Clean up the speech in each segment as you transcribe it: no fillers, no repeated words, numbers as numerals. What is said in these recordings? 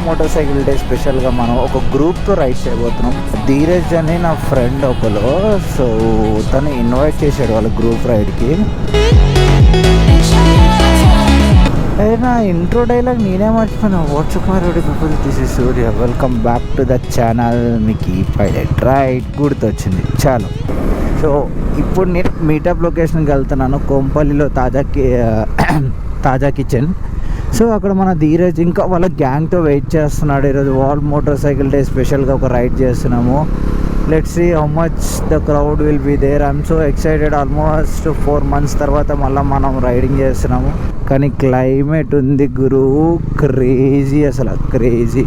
Motor cycle day స్పెషల్గా మనం ఒక గ్రూప్తో రైడ్ చేయబోతున్నాం. ధీరజ్ అని నా ఫ్రెండ్ ఒకరు, సో తను ఇన్వైట్ చేశాడు వాళ్ళ గ్రూప్ రైడ్కి. నా ఇంట్రో డైలాగ్ నేనే మర్చిపోయినా. WhatsApp my road people, this is Surya, welcome back to the channel. మీకు ఈ పైలట్ రైడ్ గుర్తొచ్చింది చాలు. సో ఇప్పుడు నేను మీటప్ లొకేషన్కి వెళ్తున్నాను, కోంపల్లిలో తాజా కిచెన్. సో అక్కడ మన ధీరజ్ ఇంకా వాళ్ళ గ్యాంగ్తో వెయిట్ చేస్తున్నాడు. ఈరోజు వరల్డ్ మోటార్ సైకిల్ డే స్పెషల్గా ఒక రైడ్ చేస్తున్నాము. Let's see how much the crowd will be there. I'm so excited. Almost 4 months తర్వాత మళ్ళీ మనం రైడింగ్ చేస్తున్నాము. కానీ క్లైమేట్ ఉంది గురు, క్రేజీ, అసలు crazy.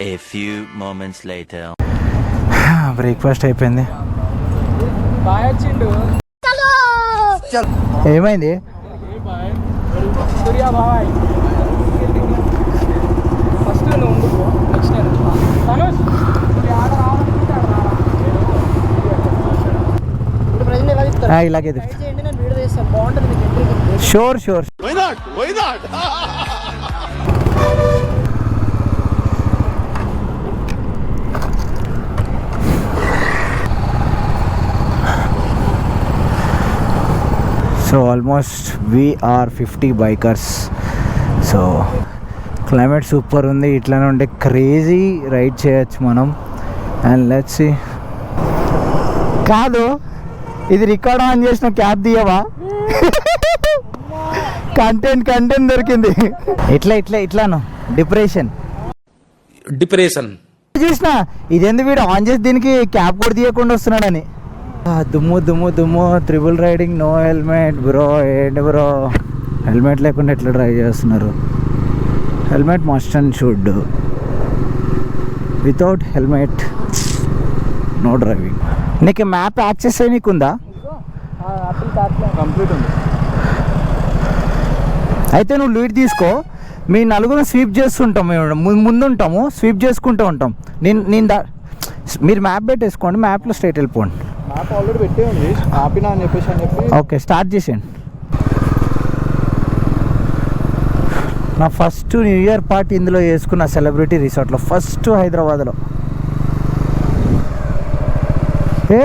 A few moments later. Breakfast అయిపోయింది. ఏమైంది? ఇలాగే sure. So almost we are 50 bikers. So climate super ఉంది. ఇట్లానే ఉంటే క్రేజీ రైడ్ చేయొచ్చు మనం. And let's see. కాదు, ఇది రికార్డ్ ఆన్ చేసిన క్యాప్ తీయవా? కంటెంట్ దొరికింది. ఇట్లాను డిప్రెషన్ చూసిన. ఇదేంది వీడు ఆన్ చేసి దీనికి క్యాప్ కూడా తీయకుండా వస్తున్నాడని. దుమ్ము triple riding, no helmet bro. ఏంటి బ్రో హెల్మెట్ లేకుండా ఎట్లా డ్రైవ్ చేస్తున్నారు? Helmet must and should. Without helmet no driving. నీకు మ్యాప్ యాక్సెస్ నీకుందా? కంప్లీట్ ఉంది. అయితే నువ్వు లీడ్ తీసుకో. మీ నలుగురు స్వీప్ చేస్తుంటాం, మేము ముందుంటాము, స్వీప్ చేసుకుంటూ ఉంటాం. మీరు మ్యాప్ పెట్టేసుకోండి, మ్యాప్లో స్ట్రైట్ వెళ్ళిపోండి. మ్యాప్ ఆల్రెడీ పెట్టే ఉంది, ఆపినా అని చెప్పి. ఓకే, స్టార్ట్ చేసేయండి. నా ఫస్ట్ న్యూ ఇయర్ పార్టీ ఇందులో చేసుకున్న సెలబ్రిటీ రిసార్ట్లో, ఫస్ట్ హైదరాబాద్లో. ఏ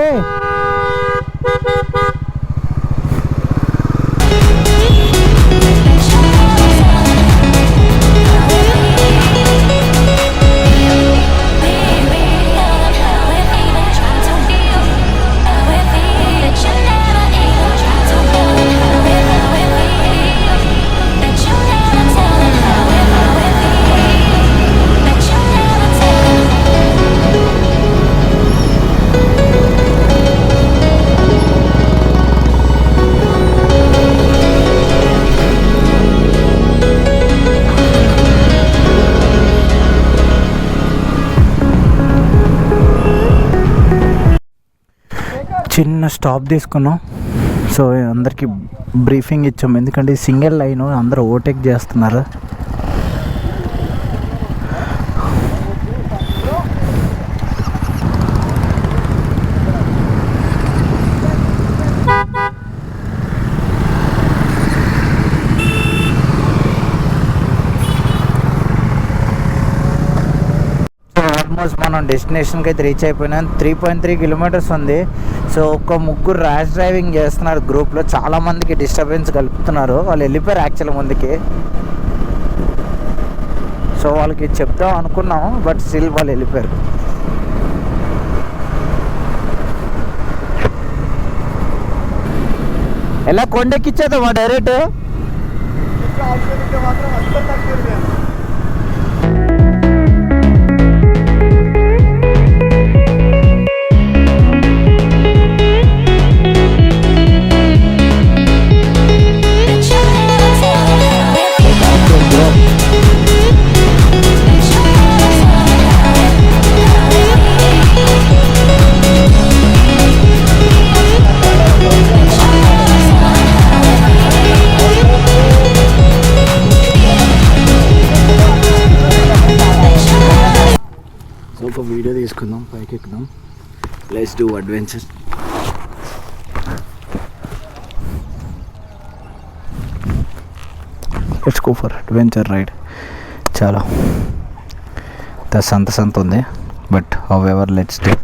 చిన్న స్టాప్ తీసుకున్నాం. సో అందరికీ బ్రీఫింగ్ ఇచ్చాము, ఎందుకంటే సింగిల్ లైన్ అందరూ ఓవర్టేక్ చేస్తున్నారు. ఆల్మోస్ట్ మనం డెస్టినేషన్కి అయితే రీచ్ అయిపోయినాం. 3.3 kilometers ఉంది. సో ఒక ముగ్గురు ర్యాష్ డ్రైవింగ్ చేస్తున్నారు గ్రూప్లో. చాలామందికి డిస్టర్బెన్స్ కలుపుతున్నారు. వాళ్ళు వెళ్ళిపోయారు యాక్చువల్ ముందుకి. సో వాళ్ళకి చెప్దాం అనుకున్నాము, బట్ స్టిల్ వాళ్ళు వెళ్ళిపోయారు. ఎలా కొండెక్కిచ్చేద్దామా డైరెక్ట్? ఎక్కుదాం. Let's do adventure. Let's go for adventure ride. చాలా సంత ఉంది, but however let's do.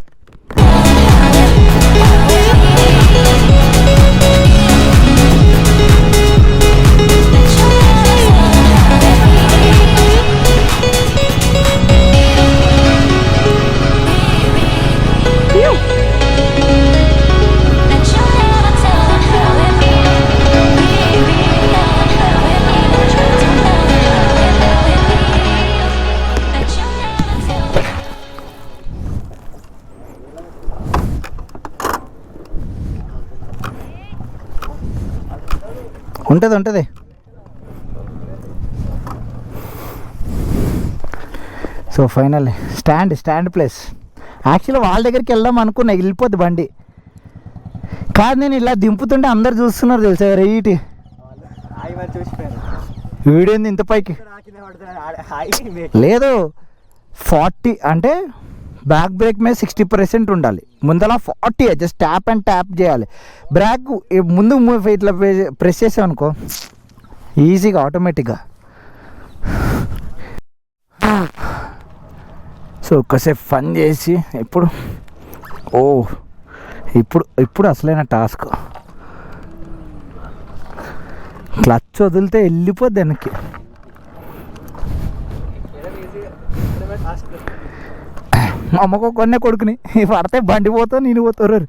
ఉంటుంది. So final stand place. Actually వాళ్ళ దగ్గరికి వెళ్దాం అనుకున్నా, వెళ్ళిపోద్ది బండి. కాదు నేను ఇలా దింపుతుంటే అందరు చూస్తున్నారు తెలుసా, రైట్ వీడియో ఇంత పైకి లేదు. 40 అంటే బ్యాక్ బ్రేక్ మీద 60% ఉండాలి, ముందల 40 జస్ట్ ట్యాప్ చేయాలి. బ్రేక్ ముందు ఇట్లా ప్రెస్ చేసాం అనుకో ఈజీగా ఆటోమేటిక్గా. సో ఒక్కసేపు ఫన్ చేసి ఇప్పుడు అసలైన టాస్క్. క్లచ్ వదిలితే వెళ్ళిపోద్ది వెనక్కి. మా అమ్మకు కొన్నే కొడుకుని పడితే బండి పోతావు, నేను పోతారు.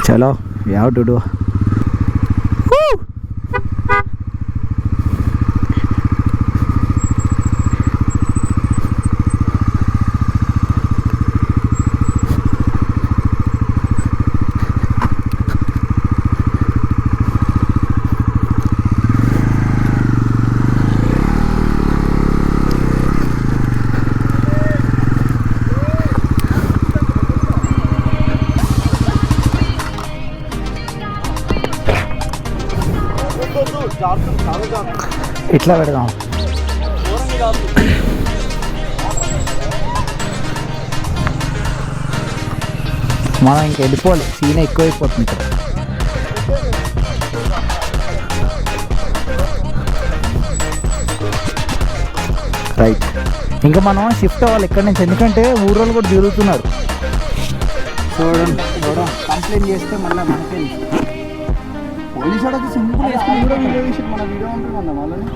చలో యావ్ టు డూ. ఇట్లా పెడదాం. మనం ఇంక వెళ్ళిపోవాలి, సీన్ ఎక్కువైపోతుంది ఇక్కడ. రైట్, ఇంకా మనం షిఫ్ట్ అవ్వాలి ఇక్కడ నుంచి, ఎందుకంటే ఊరోళ్ళు కూడా తిరుగుతున్నారు. చూడండి కంప్లైంట్ చేస్తే మళ్ళీ మనకే పోలీసు వాడు సింపుల్ వేసుకుని కూడా వీడియో తీసి మన వీడియో ఉంటుందన్న వాళ్ళని.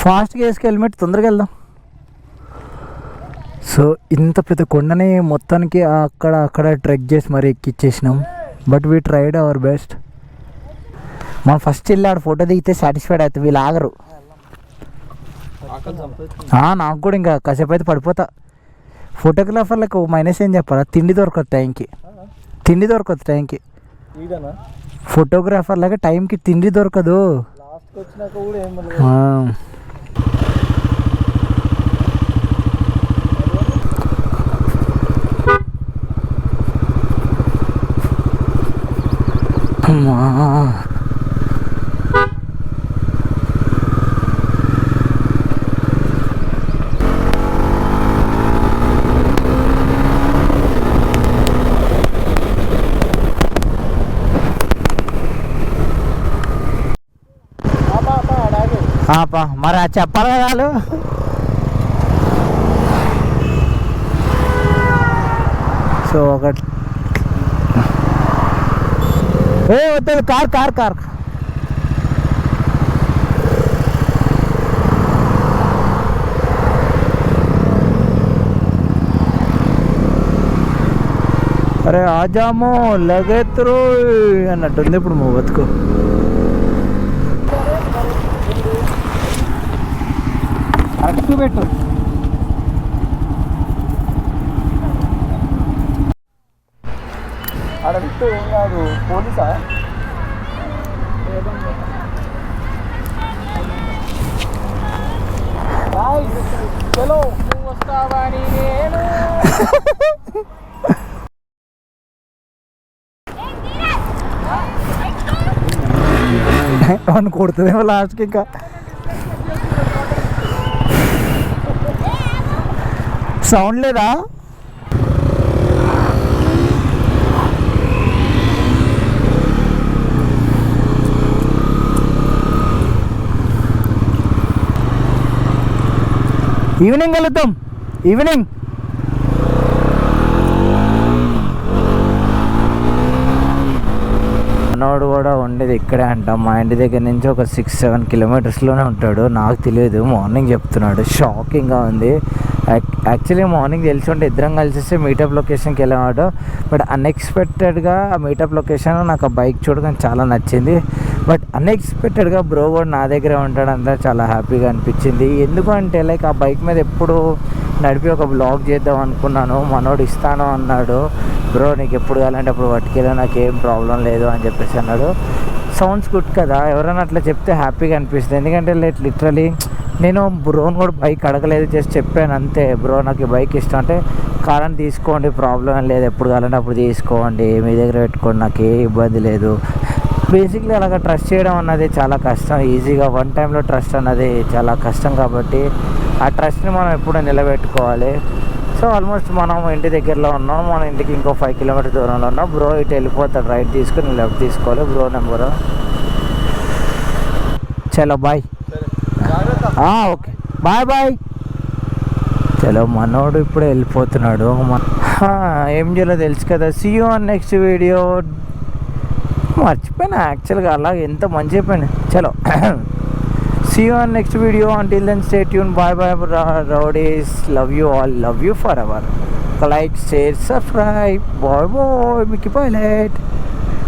ఫాస్ట్గా వేసుకు హెల్మెట్, తొందరగా వెళ్దాం. సో ఇంత పెద్ద కొండని మొత్తానికి అక్కడ ట్రెక్ చేసి మరీ ఎక్కిచ్చేసినాం. But we tried our best. మనం ఫస్ట్ వెళ్ళి ఆడ ఫోటో దిగితే సాటిస్ఫైడ్ అవుతుంది, వీళ్ళు ఆగరు. నాకు కూడా ఇంకా కాసేపు అయితే పడిపోతా. ఫోటోగ్రాఫర్లకు మైనస్ ఏం చెప్పాలా, తిండి దొరకదు టైంకి. ఫోటోగ్రాఫర్లకి టైంకి తిండి దొరకదు. మరి చెప్పాలి కదా వాళ్ళు. సో ఒక వద్దు కార్ కార్ కార్ అరే ఆజామో లగెత్తురు అన్నట్టుంది ఇప్పుడు మా బతుకు. అట్టు పెట్టు. ఆడ పెట్టు ఏం కాదు. పోలీసా? చలో నువ్వు వస్తావని నేను అని కొడుతుందేమో లాస్ట్కి. ఇంకా సౌండ్ లేదా? ఈవినింగ్ వెళ్తాం. ఈవినింగ్ మనోడు కూడా ఉండేది ఇక్కడే అంట. మా ఇంటి దగ్గర నుంచి ఒక 6-7 కిలోమీటర్స్లోనే ఉంటాడు. నాకు తెలియదు, మార్నింగ్ చెప్తున్నాడు. షాకింగ్గా ఉంది. యాక్చువల్లీ మార్నింగ్ తెలిసి ఉంటే ఇద్దరం కలిసి మీటప్ లొకేషన్కి వెళ్ళాడు. బట్ అన్ఎక్స్పెక్టెడ్గా ఆ మీటప్ లొకేషన్ నాకు ఆ బైక్ చూడగానే చాలా నచ్చింది. బట్ అన్ఎక్స్పెక్టెడ్గా బ్రో కూడా నా దగ్గరే ఉంటాడంతా చాలా హ్యాపీగా అనిపించింది. ఎందుకంటే లైక్ ఆ బైక్ మీద ఎప్పుడు నడిపి ఒక బ్లాగ్ చేద్దాం అనుకున్నాను. మనోడు ఇస్తాను అన్నాడు. బ్రో నీకు ఎప్పుడు కావాలంటే అప్పుడు పట్టుకెళ్ళా, నాకు ఏం ప్రాబ్లం లేదు అని చెప్పేసి అన్నాడు. సౌండ్స్ గుడ్ కదా, ఎవరైనా అట్లా చెప్తే హ్యాపీగా అనిపిస్తుంది. ఎందుకంటే లిటరలీ నేను బ్రోని కూడా బైక్ అడగలేదు, జస్ట్ చెప్పాను అంతే. బ్రో నాకు ఈ బైక్ ఇష్టం అంటే కారణం తీసుకోండి, ప్రాబ్లం లేదు, ఎప్పుడు కావాలంటే అప్పుడు తీసుకోండి, మీ దగ్గర పెట్టుకోండి, నాకు ఏ ఇబ్బంది లేదు. బేసిక్లీ అలాగ ట్రస్ట్ చేయడం అన్నది చాలా కష్టం. ఈజీగా వన్ టైంలో ట్రస్ట్ అన్నది చాలా కష్టం. కాబట్టి ఆ ట్రస్ట్ని మనం ఎప్పుడూ నిలబెట్టుకోవాలి. సో ఆల్మోస్ట్ మనం ఇంటి దగ్గరలో ఉన్నాం. మన ఇంటికి ఇంకో 5 కిలోమీటర్ దూరంలో ఉన్నాం. బ్రో ఇటు వెళ్ళిపోతాడు, రైట్ తీసుకుని లెఫ్ట్ తీసుకోవాలి. Bro number. చలో బాయ్. Okay bye bye. చలో మనోడు ఇప్పుడే వెళ్ళిపోతున్నాడు. ఏం చేయాలో తెలుసు కదా. See you on next video. మర్చిపోయినా యాక్చువల్గా, అలాగే ఎంత మంచి అయిపోయినా. చలో see you on next video. Until then stay tuned. Bye bye rowdies. Love you all, love you forever. Like, share, subscribe. Bye bye Mickey Pilot.